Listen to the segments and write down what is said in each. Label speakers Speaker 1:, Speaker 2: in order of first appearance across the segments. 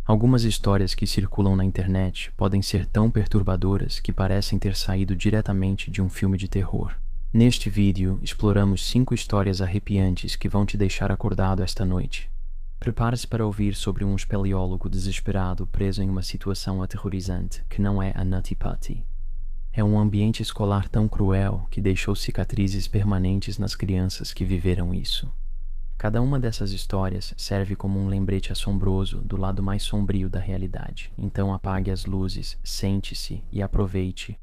Speaker 1: Algumas histórias que circulam na internet podem ser tão perturbadoras que parecem ter saído diretamente de um filme de terror. Neste vídeo, exploramos 5 histórias arrepiantes que vão te deixar acordado esta noite. Prepare-se para ouvir sobre um espeleólogo desesperado preso em uma situação aterrorizante que não é a Nutty Putty. É um ambiente escolar tão cruel que deixou cicatrizes permanentes nas crianças que viveram isso. Cada uma dessas histórias serve como um lembrete assombroso do lado mais sombrio da realidade. Então apague as luzes, sente-se e aproveite.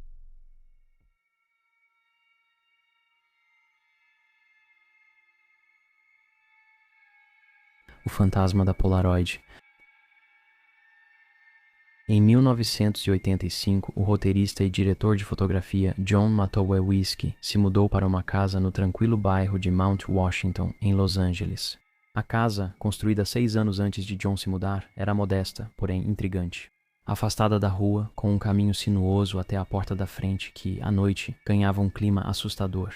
Speaker 1: O fantasma da Polaroid. Em 1985, o roteirista e diretor de fotografia John Matowiecki se mudou para uma casa no tranquilo bairro de Mount Washington, em Los Angeles. A casa, construída 6 anos antes de John se mudar, era modesta, porém intrigante. Afastada da rua, com um caminho sinuoso até a porta da frente que, à noite, ganhava um clima assustador.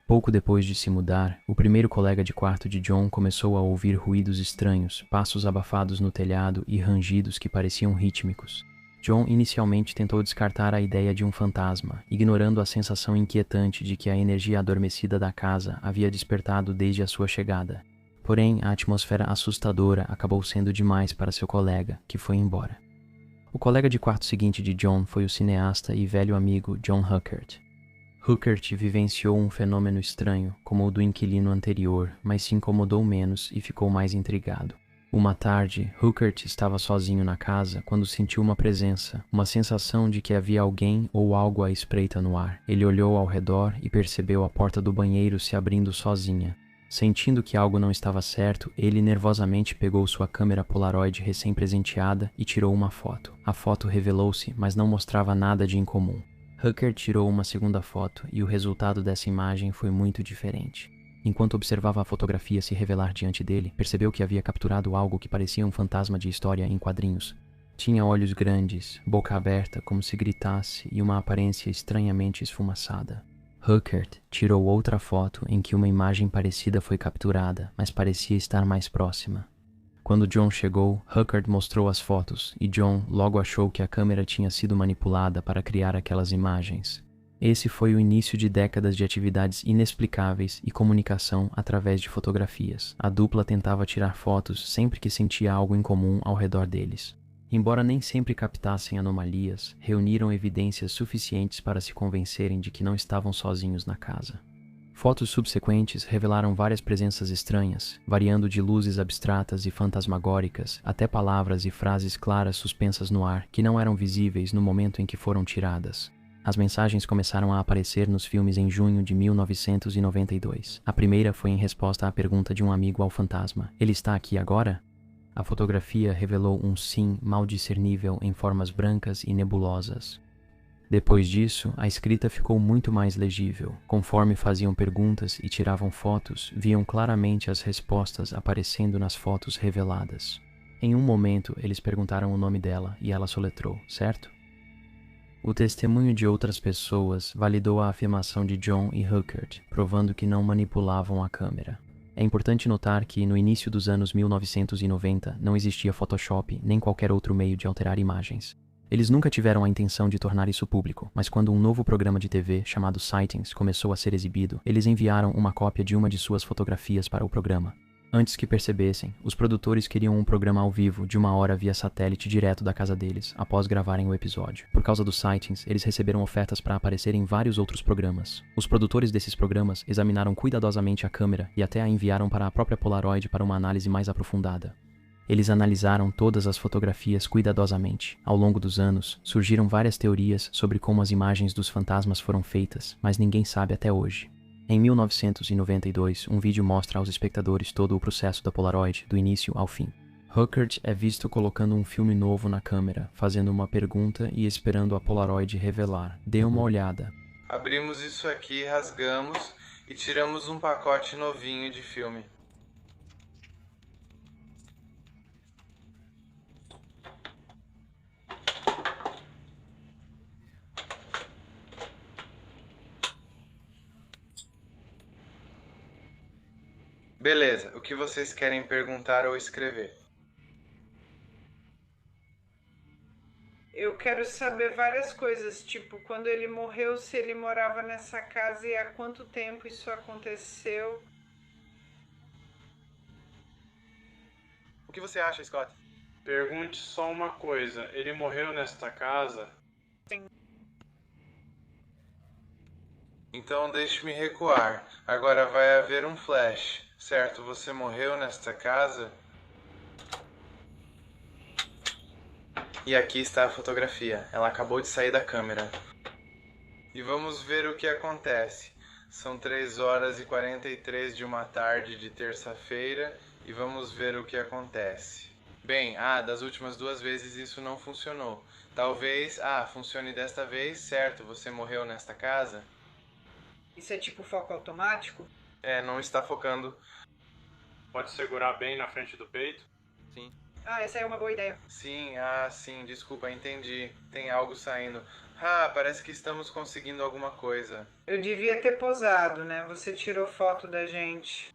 Speaker 1: Pouco depois de se mudar, o primeiro colega de quarto de John começou a ouvir ruídos estranhos, passos abafados no telhado e rangidos que pareciam rítmicos. John inicialmente tentou descartar a ideia de um fantasma, ignorando a sensação inquietante de que a energia adormecida da casa havia despertado desde a sua chegada. Porém, a atmosfera assustadora acabou sendo demais para seu colega, que foi embora. O colega de quarto seguinte de John foi o cineasta e velho amigo John Huckert. Huckert vivenciou um fenômeno estranho, como o do inquilino anterior, mas se incomodou menos e ficou mais intrigado. Uma tarde, Huckert estava sozinho na casa quando sentiu uma presença, uma sensação de que havia alguém ou algo à espreita no ar. Ele olhou ao redor e percebeu a porta do banheiro se abrindo sozinha. Sentindo que algo não estava certo, ele nervosamente pegou sua câmera Polaroid recém-presenteada e tirou uma foto. A foto revelou-se, mas não mostrava nada de incomum. Huckert tirou uma segunda foto e o resultado dessa imagem foi muito diferente. Enquanto observava a fotografia se revelar diante dele, percebeu que havia capturado algo que parecia um fantasma de história em quadrinhos. Tinha olhos grandes, boca aberta como se gritasse e uma aparência estranhamente esfumaçada. Huckert tirou outra foto em que uma imagem parecida foi capturada, mas parecia estar mais próxima. Quando John chegou, Huckert mostrou as fotos e John logo achou que a câmera tinha sido manipulada para criar aquelas imagens. Esse foi o início de décadas de atividades inexplicáveis e comunicação através de fotografias. A dupla tentava tirar fotos sempre que sentia algo incomum ao redor deles. Embora nem sempre captassem anomalias, reuniram evidências suficientes para se convencerem de que não estavam sozinhos na casa. Fotos subsequentes revelaram várias presenças estranhas, variando de luzes abstratas e fantasmagóricas até palavras e frases claras suspensas no ar que não eram visíveis no momento em que foram tiradas. As mensagens começaram a aparecer nos filmes em junho de 1992. A primeira foi em resposta à pergunta de um amigo ao fantasma: "Ele está aqui agora?" A fotografia revelou um sim mal discernível em formas brancas e nebulosas. Depois disso, a escrita ficou muito mais legível. Conforme faziam perguntas e tiravam fotos, viam claramente as respostas aparecendo nas fotos reveladas. Em um momento, eles perguntaram o nome dela e ela soletrou, certo? O testemunho de outras pessoas validou a afirmação de John e Huckert, provando que não manipulavam a câmera. É importante notar que, no início dos anos 1990, não existia Photoshop nem qualquer outro meio de alterar imagens. Eles nunca tiveram a intenção de tornar isso público, mas quando um novo programa de TV chamado Sightings começou a ser exibido, eles enviaram uma cópia de uma de suas fotografias para o programa. Antes que percebessem, os produtores queriam um programa ao vivo de 1 hora via satélite direto da casa deles, após gravarem o episódio. Por causa dos Sightings, eles receberam ofertas para aparecer em vários outros programas. Os produtores desses programas examinaram cuidadosamente a câmera e até a enviaram para a própria Polaroid para uma análise mais aprofundada. Eles analisaram todas as fotografias cuidadosamente. Ao longo dos anos, surgiram várias teorias sobre como as imagens dos fantasmas foram feitas, mas ninguém sabe até hoje. Em 1992, um vídeo mostra aos espectadores todo o processo da Polaroid, do início ao fim. Huckert é visto colocando um filme novo na câmera, fazendo uma pergunta e esperando a Polaroid revelar. Dê uma olhada.
Speaker 2: Abrimos isso aqui, rasgamos e tiramos um pacote novinho de filme. Beleza, o que vocês querem perguntar ou escrever?
Speaker 3: quero saber várias coisas, tipo, quando ele morreu, se ele morava nessa casa e há quanto tempo isso aconteceu.
Speaker 2: O que você acha, Scott?
Speaker 4: Pergunte só uma coisa: ele morreu nesta casa?
Speaker 3: Sim.
Speaker 2: Então deixe-me recuar. Agora vai haver um flash, certo? Você morreu nesta casa? E aqui está a fotografia. Ela acabou de sair da câmera. E vamos ver o que acontece. São 3h43 de uma tarde de terça-feira e vamos ver o que acontece. Bem, das últimas 2 vezes isso não funcionou. Talvez, funcione desta vez, certo? Você morreu nesta casa?
Speaker 3: Isso é tipo foco automático?
Speaker 2: Não está focando.
Speaker 4: Pode segurar bem na frente do peito?
Speaker 2: Sim.
Speaker 3: Essa é uma boa ideia.
Speaker 2: Sim, sim, desculpa, entendi. Tem algo saindo. Parece que estamos conseguindo alguma coisa.
Speaker 3: Eu devia ter posado, né? Você tirou foto da gente.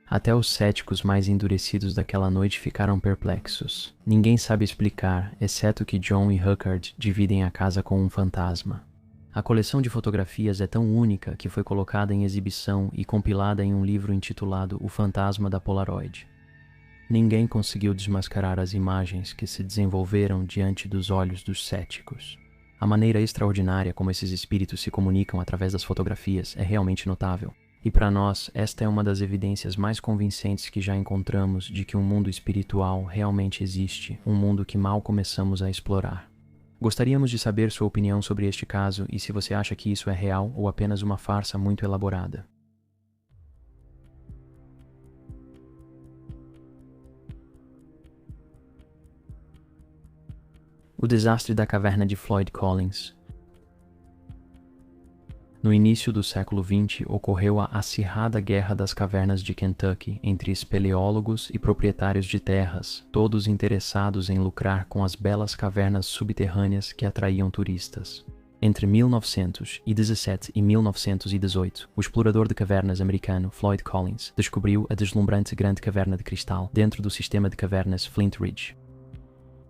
Speaker 1: Até os céticos mais endurecidos daquela noite ficaram perplexos. Ninguém sabe explicar, exceto que John e Huckard dividem a casa com um fantasma. A coleção de fotografias é tão única que foi colocada em exibição e compilada em um livro intitulado O Fantasma da Polaroid. Ninguém conseguiu desmascarar as imagens que se desenvolveram diante dos olhos dos céticos. A maneira extraordinária como esses espíritos se comunicam através das fotografias é realmente notável. E para nós, esta é uma das evidências mais convincentes que já encontramos de que um mundo espiritual realmente existe, um mundo que mal começamos a explorar. Gostaríamos de saber sua opinião sobre este caso e se você acha que isso é real ou apenas uma farsa muito elaborada. O desastre da caverna de Floyd Collins. No início do século XX, ocorreu a acirrada guerra das cavernas de Kentucky entre espeleólogos e proprietários de terras, todos interessados em lucrar com as belas cavernas subterrâneas que atraíam turistas. Entre 1917 e 1918, o explorador de cavernas americano Floyd Collins descobriu a deslumbrante Grande Caverna de Cristal dentro do sistema de cavernas Flint Ridge.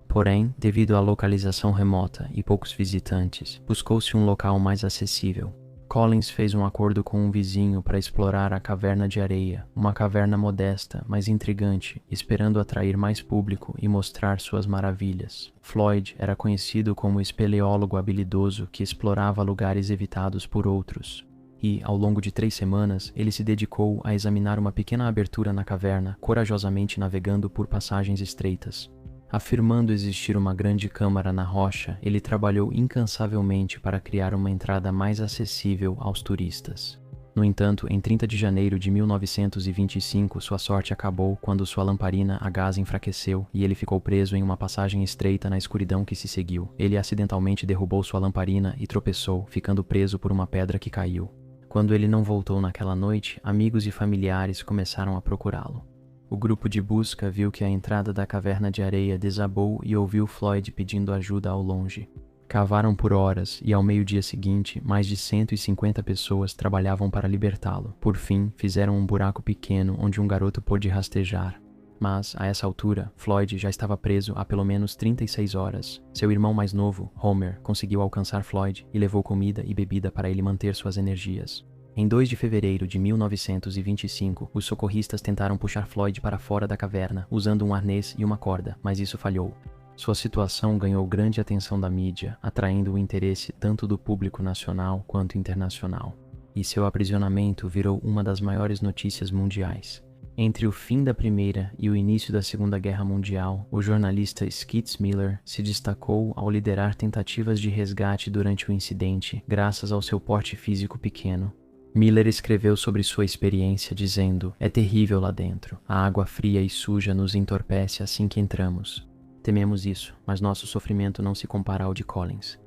Speaker 1: Porém, devido à localização remota e poucos visitantes, buscou-se um local mais acessível. Collins fez um acordo com um vizinho para explorar a Caverna de Areia, uma caverna modesta, mas intrigante, esperando atrair mais público e mostrar suas maravilhas. Floyd era conhecido como espeleólogo habilidoso que explorava lugares evitados por outros. E, ao longo de 3 semanas, ele se dedicou a examinar uma pequena abertura na caverna, corajosamente navegando por passagens estreitas. Afirmando existir uma grande câmara na rocha, ele trabalhou incansavelmente para criar uma entrada mais acessível aos turistas. No entanto, em 30 de janeiro de 1925, sua sorte acabou quando sua lamparina a gás enfraqueceu e ele ficou preso em uma passagem estreita na escuridão que se seguiu. Ele acidentalmente derrubou sua lamparina e tropeçou, ficando preso por uma pedra que caiu. Quando ele não voltou naquela noite, amigos e familiares começaram a procurá-lo. O grupo de busca viu que a entrada da caverna de areia desabou e ouviu Floyd pedindo ajuda ao longe. Cavaram por horas e ao meio-dia seguinte, mais de 150 pessoas trabalhavam para libertá-lo. Por fim, fizeram um buraco pequeno onde um garoto pôde rastejar. Mas, a essa altura, Floyd já estava preso há pelo menos 36 horas. Seu irmão mais novo, Homer, conseguiu alcançar Floyd e levou comida e bebida para ele manter suas energias. Em 2 de fevereiro de 1925, os socorristas tentaram puxar Floyd para fora da caverna, usando um arnês e uma corda, mas isso falhou. Sua situação ganhou grande atenção da mídia, atraindo o interesse tanto do público nacional quanto internacional. E seu aprisionamento virou uma das maiores notícias mundiais. Entre o fim da Primeira e o início da Segunda Guerra Mundial, o jornalista Skitz Miller se destacou ao liderar tentativas de resgate durante o incidente, graças ao seu porte físico pequeno. Miller escreveu sobre sua experiência dizendo: "É terrível lá dentro. A água fria e suja nos entorpece assim que entramos. Tememos isso, mas nosso sofrimento não se compara ao de Collins.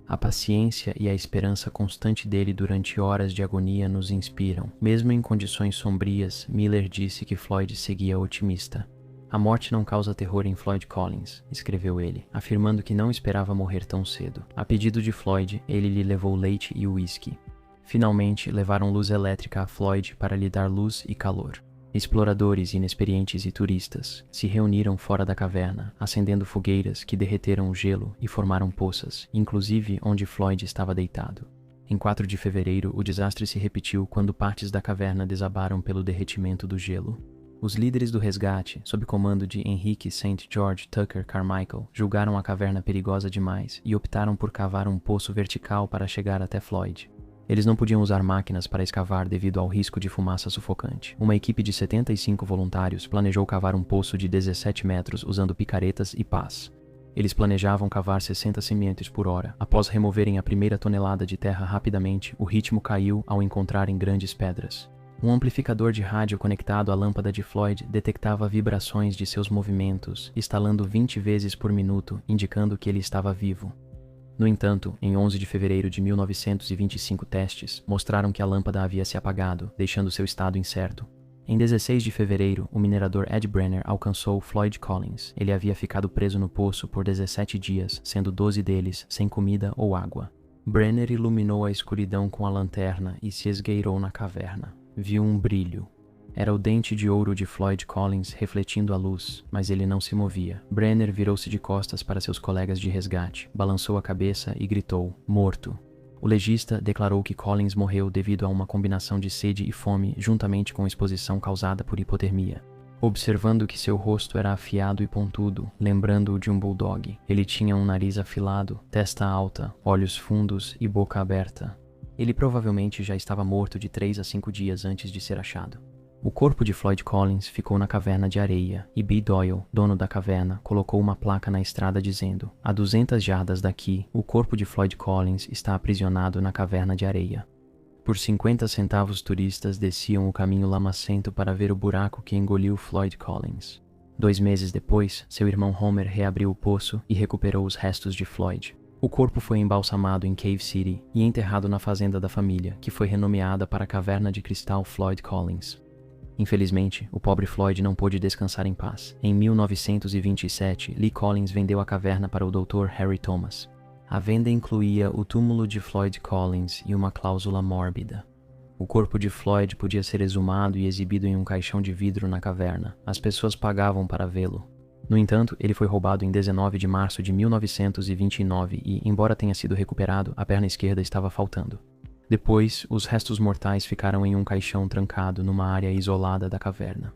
Speaker 1: A paciência e a esperança constante dele durante horas de agonia nos inspiram." Mesmo em condições sombrias, Miller disse que Floyd seguia otimista. "A morte não causa terror em Floyd Collins", escreveu ele, afirmando que não esperava morrer tão cedo. A pedido de Floyd, ele lhe levou leite e uísque. Finalmente, levaram luz elétrica a Floyd para lhe dar luz e calor. Exploradores inexperientes e turistas se reuniram fora da caverna, acendendo fogueiras que derreteram o gelo e formaram poças, inclusive onde Floyd estava deitado. Em 4 de fevereiro, o desastre se repetiu quando partes da caverna desabaram pelo derretimento do gelo. Os líderes do resgate, sob comando de Henrique St. George Tucker Carmichael, julgaram a caverna perigosa demais e optaram por cavar um poço vertical para chegar até Floyd. Eles não podiam usar máquinas para escavar devido ao risco de fumaça sufocante. Uma equipe de 75 voluntários planejou cavar um poço de 17 metros usando picaretas e pás. Eles planejavam cavar 60 cm por hora. Após removerem a primeira tonelada de terra rapidamente, o ritmo caiu ao encontrarem grandes pedras. Um amplificador de rádio conectado à lâmpada de Floyd detectava vibrações de seus movimentos, estalando 20 vezes por minuto, indicando que ele estava vivo. No entanto, em 11 de fevereiro de 1925 testes mostraram que a lâmpada havia se apagado, deixando seu estado incerto. Em 16 de fevereiro, o minerador Ed Brenner alcançou Floyd Collins. Ele havia ficado preso no poço por 17 dias, sendo 12 deles sem comida ou água. Brenner iluminou a escuridão com a lanterna e se esgueirou na caverna. Viu um brilho. Era o dente de ouro de Floyd Collins refletindo a luz, mas ele não se movia. Brenner virou-se de costas para seus colegas de resgate, balançou a cabeça e gritou, morto. O legista declarou que Collins morreu devido a uma combinação de sede e fome juntamente com exposição causada por hipotermia. Observando que seu rosto era afiado e pontudo, lembrando-o de um bulldog. Ele tinha um nariz afilado, testa alta, olhos fundos e boca aberta. Ele provavelmente já estava morto de 3 a 5 dias antes de ser achado. O corpo de Floyd Collins ficou na caverna de areia e B. Doyle, dono da caverna, colocou uma placa na estrada dizendo: a 200 jardas daqui, o corpo de Floyd Collins está aprisionado na caverna de areia. Por 50 centavos, turistas desciam o caminho lamacento para ver o buraco que engoliu Floyd Collins. 2 meses depois, seu irmão Homer reabriu o poço e recuperou os restos de Floyd. O corpo foi embalsamado em Cave City e enterrado na fazenda da família, que foi renomeada para a Caverna de Cristal Floyd Collins. Infelizmente, o pobre Floyd não pôde descansar em paz. Em 1927, Lee Collins vendeu a caverna para o Dr. Harry Thomas. A venda incluía o túmulo de Floyd Collins e uma cláusula mórbida. O corpo de Floyd podia ser exumado e exibido em um caixão de vidro na caverna. As pessoas pagavam para vê-lo. No entanto, ele foi roubado em 19 de março de 1929 e, embora tenha sido recuperado, a perna esquerda estava faltando. Depois, os restos mortais ficaram em um caixão trancado numa área isolada da caverna.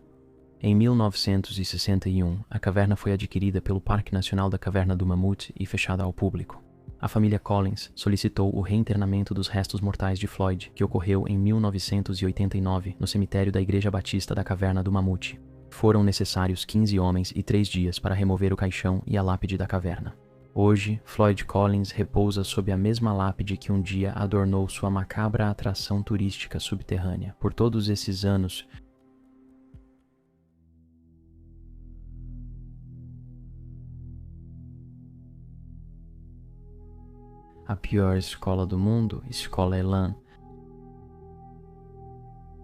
Speaker 1: Em 1961, a caverna foi adquirida pelo Parque Nacional da Caverna do Mamute e fechada ao público. A família Collins solicitou o reinternamento dos restos mortais de Floyd, que ocorreu em 1989 no cemitério da Igreja Batista da Caverna do Mamute. Foram necessários 15 homens e 3 dias para remover o caixão e a lápide da caverna. Hoje, Floyd Collins repousa sob a mesma lápide que um dia adornou sua macabra atração turística subterrânea. Por todos esses anos, a pior escola do mundo, Escola Elan.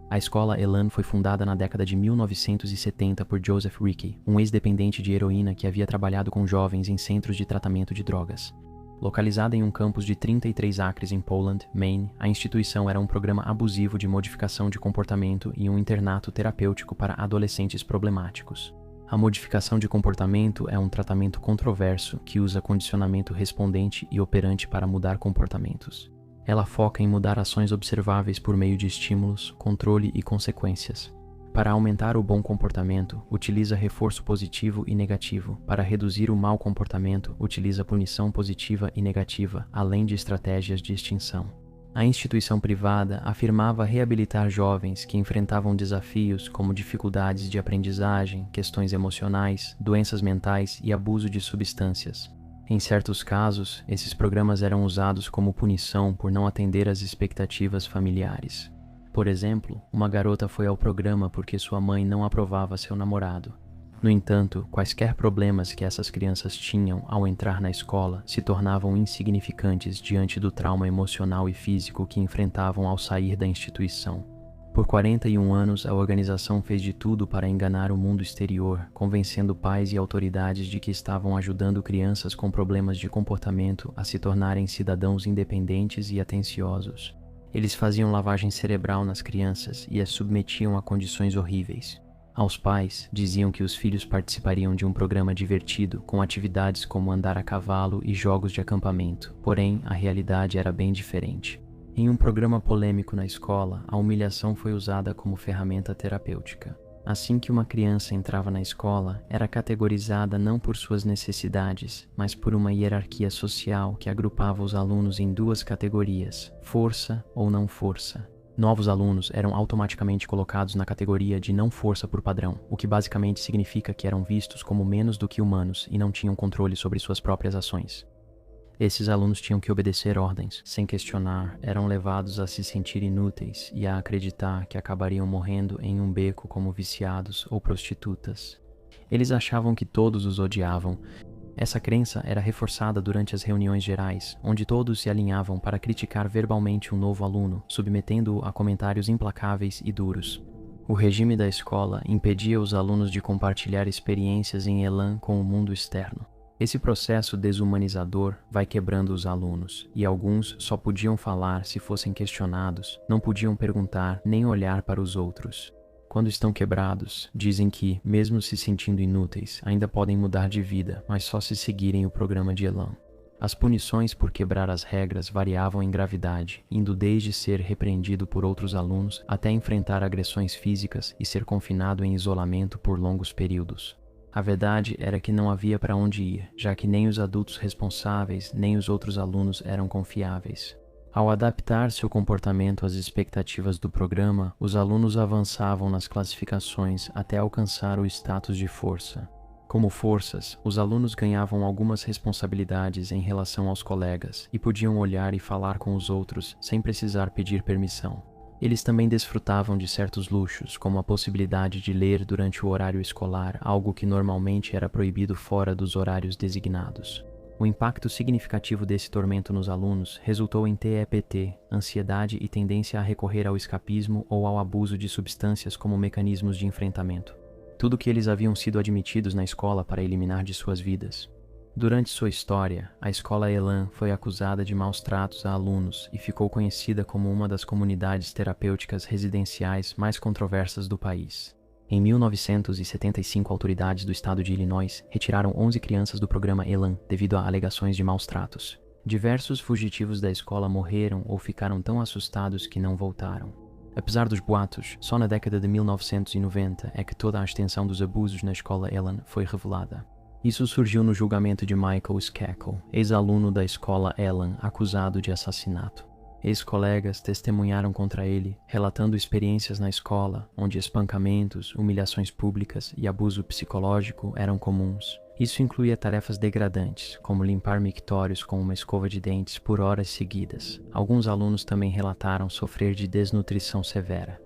Speaker 1: A Escola Elan foi fundada na década de 1970 por Joseph Rickey, um ex-dependente de heroína que havia trabalhado com jovens em centros de tratamento de drogas. Localizada em um campus de 33 acres em Poland, Maine, a instituição era um programa abusivo de modificação de comportamento e um internato terapêutico para adolescentes problemáticos. A modificação de comportamento é um tratamento controverso que usa condicionamento respondente e operante para mudar comportamentos. Ela foca em mudar ações observáveis por meio de estímulos, controle e consequências. Para aumentar o bom comportamento, utiliza reforço positivo e negativo. Para reduzir o mau comportamento, utiliza punição positiva e negativa, além de estratégias de extinção. A instituição privada afirmava reabilitar jovens que enfrentavam desafios como dificuldades de aprendizagem, questões emocionais, doenças mentais e abuso de substâncias. Em certos casos, esses programas eram usados como punição por não atender às expectativas familiares. Por exemplo, uma garota foi ao programa porque sua mãe não aprovava seu namorado. No entanto, quaisquer problemas que essas crianças tinham ao entrar na escola se tornavam insignificantes diante do trauma emocional e físico que enfrentavam ao sair da instituição. Por 41 anos, a organização fez de tudo para enganar o mundo exterior, convencendo pais e autoridades de que estavam ajudando crianças com problemas de comportamento a se tornarem cidadãos independentes e atenciosos. Eles faziam lavagem cerebral nas crianças e as submetiam a condições horríveis. Aos pais, diziam que os filhos participariam de um programa divertido com atividades como andar a cavalo e jogos de acampamento, porém, a realidade era bem diferente. Em um programa polêmico na escola, a humilhação foi usada como ferramenta terapêutica. Assim que uma criança entrava na escola, era categorizada não por suas necessidades, mas por uma hierarquia social que agrupava os alunos em duas categorias: força ou não força. Novos alunos eram automaticamente colocados na categoria de não força por padrão, o que basicamente significa que eram vistos como menos do que humanos e não tinham controle sobre suas próprias ações. Esses alunos tinham que obedecer ordens, sem questionar, eram levados a se sentir inúteis e a acreditar que acabariam morrendo em um beco como viciados ou prostitutas. Eles achavam que todos os odiavam. Essa crença era reforçada durante as reuniões gerais, onde todos se alinhavam para criticar verbalmente um novo aluno, submetendo-o a comentários implacáveis e duros. O regime da escola impedia os alunos de compartilhar experiências em elan com o mundo externo. Esse processo desumanizador vai quebrando os alunos, e alguns só podiam falar se fossem questionados, não podiam perguntar nem olhar para os outros. Quando estão quebrados, dizem que, mesmo se sentindo inúteis, ainda podem mudar de vida, mas só se seguirem o programa de elan. As punições por quebrar as regras variavam em gravidade, indo desde ser repreendido por outros alunos até enfrentar agressões físicas e ser confinado em isolamento por longos períodos. A verdade era que não havia para onde ir, já que nem os adultos responsáveis nem os outros alunos eram confiáveis. Ao adaptar seu comportamento às expectativas do programa, os alunos avançavam nas classificações até alcançar o status de força. Como forças, os alunos ganhavam algumas responsabilidades em relação aos colegas e podiam olhar e falar com os outros sem precisar pedir permissão. Eles também desfrutavam de certos luxos, como a possibilidade de ler durante o horário escolar, algo que normalmente era proibido fora dos horários designados. O impacto significativo desse tormento nos alunos resultou em TEPT, ansiedade e tendência a recorrer ao escapismo ou ao abuso de substâncias como mecanismos de enfrentamento. Tudo que eles haviam sido admitidos na escola para eliminar de suas vidas. Durante sua história, a escola Elan foi acusada de maus tratos a alunos e ficou conhecida como uma das comunidades terapêuticas residenciais mais controversas do país. Em 1975, autoridades do estado de Illinois retiraram 11 crianças do programa Elan devido a alegações de maus tratos. Diversos fugitivos da escola morreram ou ficaram tão assustados que não voltaram. Apesar dos boatos, só na década de 1990 é que toda a extensão dos abusos na escola Elan foi revelada. Isso surgiu no julgamento de Michael Skakel, ex-aluno da escola Elan, acusado de assassinato. Ex-colegas testemunharam contra ele, relatando experiências na escola, onde espancamentos, humilhações públicas e abuso psicológico eram comuns. Isso incluía tarefas degradantes, como limpar mictórios com uma escova de dentes por horas seguidas. Alguns alunos também relataram sofrer de desnutrição severa.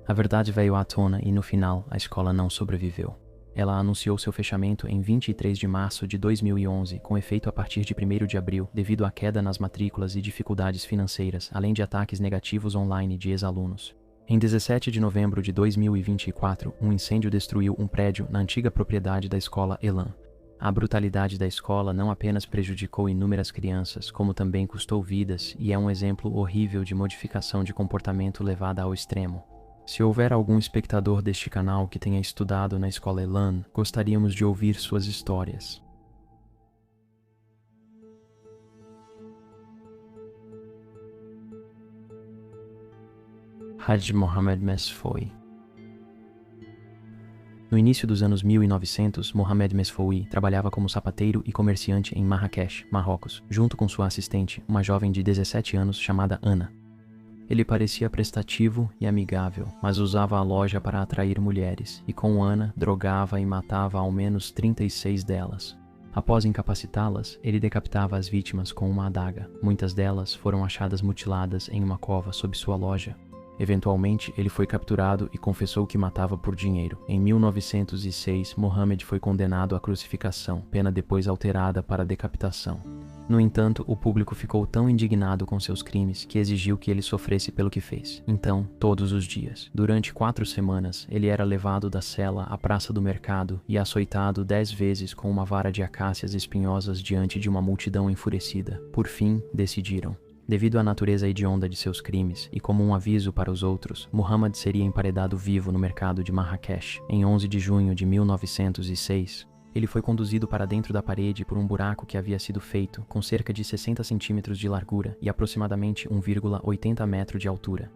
Speaker 1: A verdade veio à tona e, no final, a escola não sobreviveu. Ela anunciou seu fechamento em 23 de março de 2011, com efeito a partir de 1º de abril, devido à queda nas matrículas e dificuldades financeiras, além de ataques negativos online de ex-alunos. Em 17 de novembro de 2024, um incêndio destruiu um prédio na antiga propriedade da escola Elan. A brutalidade da escola não apenas prejudicou inúmeras crianças, como também custou vidas e é um exemplo horrível de modificação de comportamento levada ao extremo. Se houver algum espectador deste canal que tenha estudado na escola Elan, gostaríamos de ouvir suas histórias. Haj Mohamed Mesfoui. No início dos anos 1900, Mohamed Mesfoui trabalhava como sapateiro e comerciante em Marrakech, Marrocos, junto com sua assistente, uma jovem de 17 anos chamada Ana. Ele parecia prestativo e amigável, mas usava a loja para atrair mulheres, e com Ana, drogava e matava ao menos 36 delas. Após incapacitá-las, ele decapitava as vítimas com uma adaga. Muitas delas foram achadas mutiladas em uma cova sob sua loja. Eventualmente, ele foi capturado e confessou que matava por dinheiro. Em 1906, Mohammed foi condenado à crucificação, pena depois alterada para decapitação. No entanto, o público ficou tão indignado com seus crimes que exigiu que ele sofresse pelo que fez. Então, todos os dias, durante 4 semanas, ele era levado da cela à praça do mercado e açoitado 10 vezes com uma vara de acácias espinhosas diante de uma multidão enfurecida. Por fim, decidiram: Devido à natureza hedionda de seus crimes e como um aviso para os outros, Muhammad seria emparedado vivo no mercado de Marrakech em 11 de junho de 1906. Ele foi conduzido para dentro da parede por um buraco que havia sido feito com cerca de 60 centímetros de largura e aproximadamente 1,80 metros de altura.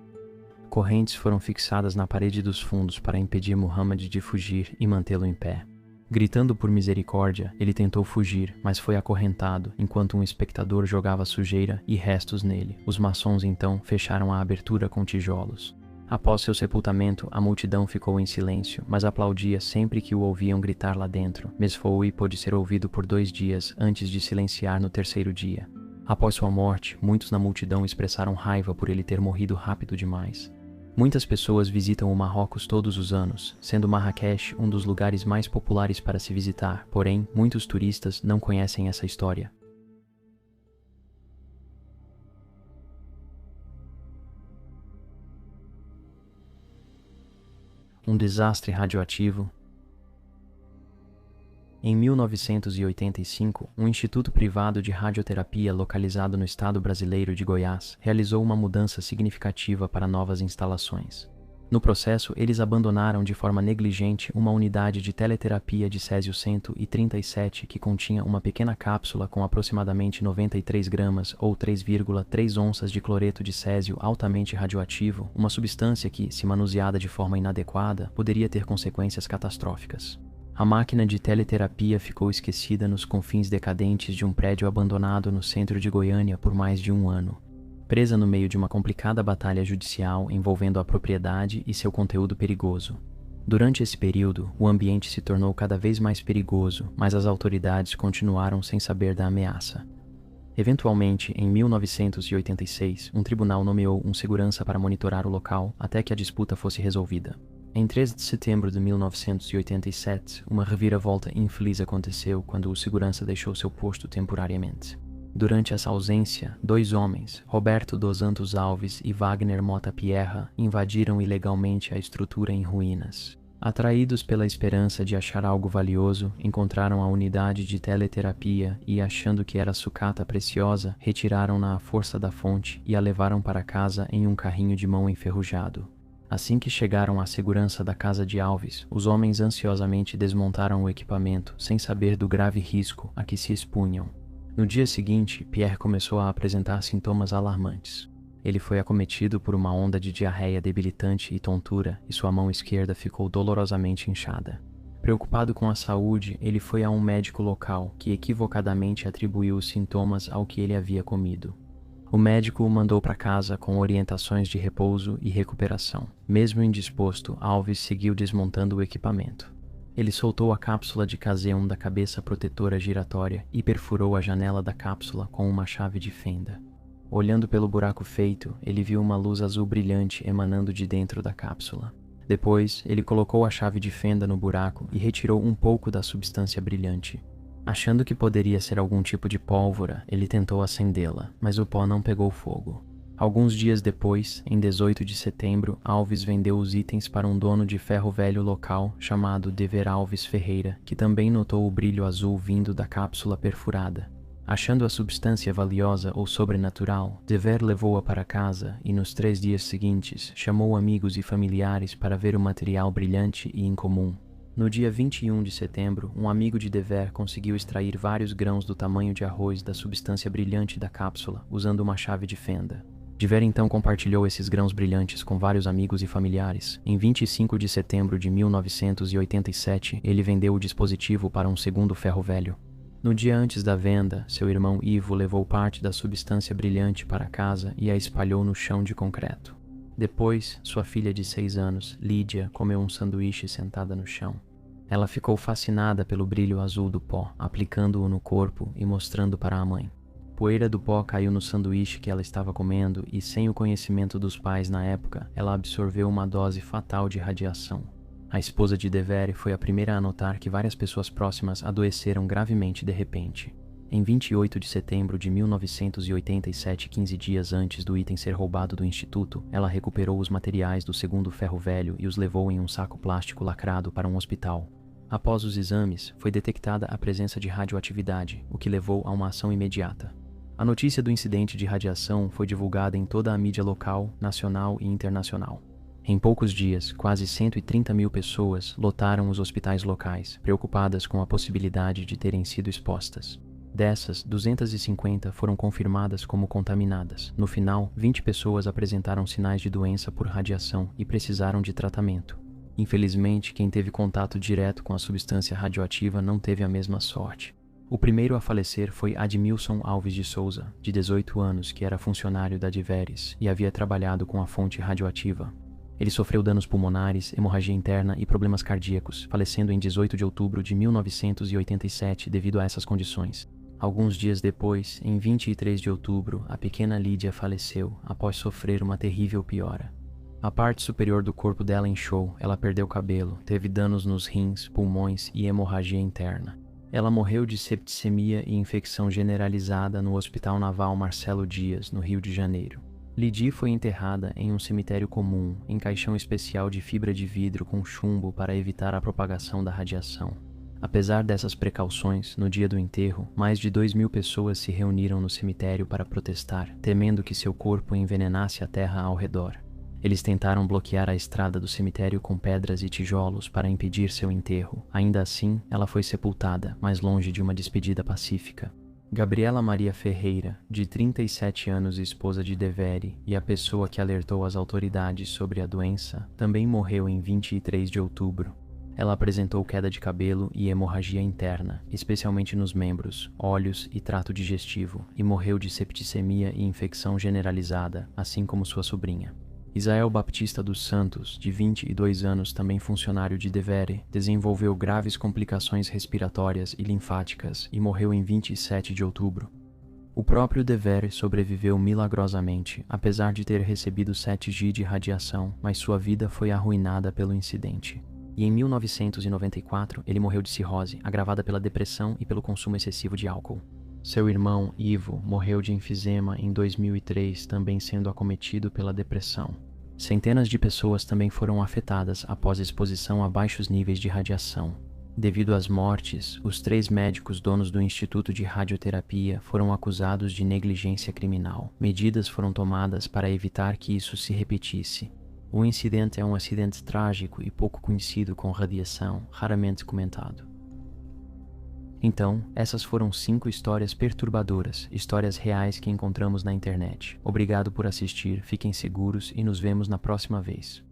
Speaker 1: Correntes foram fixadas na parede dos fundos para impedir Muhammad de fugir e mantê-lo em pé. Gritando por misericórdia, ele tentou fugir, mas foi acorrentado enquanto um espectador jogava sujeira e restos nele. Os maçons então fecharam a abertura com tijolos. Após seu sepultamento, a multidão ficou em silêncio, mas aplaudia sempre que o ouviam gritar lá dentro. Mesfoui pôde ser ouvido por 2 dias antes de silenciar no 3º dia. Após sua morte, muitos na multidão expressaram raiva por ele ter morrido rápido demais. Muitas pessoas visitam o Marrocos todos os anos, sendo Marrakech um dos lugares mais populares para se visitar, porém, muitos turistas não conhecem essa história. Um desastre radioativo. Em 1985, um instituto privado de radioterapia localizado no estado brasileiro de Goiás realizou uma mudança significativa para novas instalações. No processo, eles abandonaram de forma negligente uma unidade de teleterapia de césio-137 que continha uma pequena cápsula com aproximadamente 93 gramas ou 3,3 onças de cloreto de césio altamente radioativo, uma substância que, se manuseada de forma inadequada, poderia ter consequências catastróficas. A máquina de teleterapia ficou esquecida nos confins decadentes de um prédio abandonado no centro de Goiânia por mais de 1 ano. Presa no meio de uma complicada batalha judicial envolvendo a propriedade e seu conteúdo perigoso. Durante esse período, o ambiente se tornou cada vez mais perigoso, mas as autoridades continuaram sem saber da ameaça. Eventualmente, em 1986, um tribunal nomeou um segurança para monitorar o local até que a disputa fosse resolvida. Em 13 de setembro de 1987, uma reviravolta infeliz aconteceu quando o segurança deixou seu posto temporariamente. Durante essa ausência, 2 homens, Roberto dos Santos Alves e Wagner Mota Pierra, invadiram ilegalmente a estrutura em ruínas. Atraídos pela esperança de achar algo valioso, encontraram a unidade de teleterapia e, achando que era sucata preciosa, retiraram-na à força da fonte e a levaram para casa em um carrinho de mão enferrujado. Assim que chegaram à segurança da casa de Alves, os homens ansiosamente desmontaram o equipamento, sem saber do grave risco a que se expunham. No dia seguinte, Pierre começou a apresentar sintomas alarmantes. Ele foi acometido por uma onda de diarreia debilitante e tontura, e sua mão esquerda ficou dolorosamente inchada. Preocupado com a saúde, ele foi a um médico local, que equivocadamente atribuiu os sintomas ao que ele havia comido. O médico o mandou para casa com orientações de repouso e recuperação. Mesmo indisposto, Alves seguiu desmontando o equipamento. Ele soltou a cápsula de Caseum da cabeça protetora giratória e perfurou a janela da cápsula com uma chave de fenda. Olhando pelo buraco feito, ele viu uma luz azul brilhante emanando de dentro da cápsula. Depois, ele colocou a chave de fenda no buraco e retirou um pouco da substância brilhante. Achando que poderia ser algum tipo de pólvora, ele tentou acendê-la, mas o pó não pegou fogo. Alguns dias depois, em 18 de setembro, Alves vendeu os itens para um dono de ferro velho local chamado Dever Alves Ferreira, que também notou o brilho azul vindo da cápsula perfurada. Achando a substância valiosa ou sobrenatural, Dever levou-a para casa e nos 3 dias seguintes chamou amigos e familiares para ver o material brilhante e incomum. No dia 21 de setembro, um amigo de Dever conseguiu extrair vários grãos do tamanho de arroz da substância brilhante da cápsula, usando uma chave de fenda. Dever então compartilhou esses grãos brilhantes com vários amigos e familiares. Em 25 de setembro de 1987, ele vendeu o dispositivo para um segundo ferro velho. No dia antes da venda, seu irmão Ivo levou parte da substância brilhante para casa e a espalhou no chão de concreto. Depois, sua filha de 6 anos, Lídia, comeu um sanduíche sentada no chão. Ela ficou fascinada pelo brilho azul do pó, aplicando-o no corpo e mostrando para a mãe. Poeira do pó caiu no sanduíche que ela estava comendo e, sem o conhecimento dos pais na época, ela absorveu uma dose fatal de radiação. A esposa de Dever foi a primeira a notar que várias pessoas próximas adoeceram gravemente de repente. Em 28 de setembro de 1987, 15 dias antes do item ser roubado do instituto, ela recuperou os materiais do segundo ferro velho e os levou em um saco plástico lacrado para um hospital. Após os exames, foi detectada a presença de radioatividade, o que levou a uma ação imediata. A notícia do incidente de radiação foi divulgada em toda a mídia local, nacional e internacional. Em poucos dias, quase 130 mil pessoas lotaram os hospitais locais, preocupadas com a possibilidade de terem sido expostas. Dessas, 250 foram confirmadas como contaminadas. No final, 20 pessoas apresentaram sinais de doença por radiação e precisaram de tratamento. Infelizmente, quem teve contato direto com a substância radioativa não teve a mesma sorte. O primeiro a falecer foi Admilson Alves de Souza, de 18 anos, que era funcionário da Diveres e havia trabalhado com a fonte radioativa. Ele sofreu danos pulmonares, hemorragia interna e problemas cardíacos, falecendo em 18 de outubro de 1987 devido a essas condições. Alguns dias depois, em 23 de outubro, a pequena Lídia faleceu após sofrer uma terrível piora. A parte superior do corpo dela inchou, ela perdeu cabelo, teve danos nos rins, pulmões e hemorragia interna. Ela morreu de septicemia e infecção generalizada no Hospital Naval Marcelo Dias, no Rio de Janeiro. Lidi foi enterrada em um cemitério comum, em caixão especial de fibra de vidro com chumbo para evitar a propagação da radiação. Apesar dessas precauções, no dia do enterro, mais de 2.000 pessoas se reuniram no cemitério para protestar, temendo que seu corpo envenenasse a terra ao redor. Eles tentaram bloquear a estrada do cemitério com pedras e tijolos para impedir seu enterro. Ainda assim, ela foi sepultada, mais longe de uma despedida pacífica. Gabriela Maria Ferreira, de 37 anos e esposa de Devere, e a pessoa que alertou as autoridades sobre a doença, também morreu em 23 de outubro. Ela apresentou queda de cabelo e hemorragia interna, especialmente nos membros, olhos e trato digestivo, e morreu de septicemia e infecção generalizada, assim como sua sobrinha. Isael Baptista dos Santos, de 22 anos, também funcionário de Devere, desenvolveu graves complicações respiratórias e linfáticas e morreu em 27 de outubro. O próprio Devere sobreviveu milagrosamente, apesar de ter recebido 7G de radiação, mas sua vida foi arruinada pelo incidente. E em 1994, ele morreu de cirrose, agravada pela depressão e pelo consumo excessivo de álcool. Seu irmão, Ivo, morreu de enfisema em 2003, também sendo acometido pela depressão. Centenas de pessoas também foram afetadas após exposição a baixos níveis de radiação. Devido às mortes, os 3 médicos donos do Instituto de Radioterapia foram acusados de negligência criminal. Medidas foram tomadas para evitar que isso se repetisse. O incidente é um acidente trágico e pouco conhecido com radiação, raramente comentado. Então, essas foram 5 histórias perturbadoras, histórias reais que encontramos na internet. Obrigado por assistir, fiquem seguros e nos vemos na próxima vez.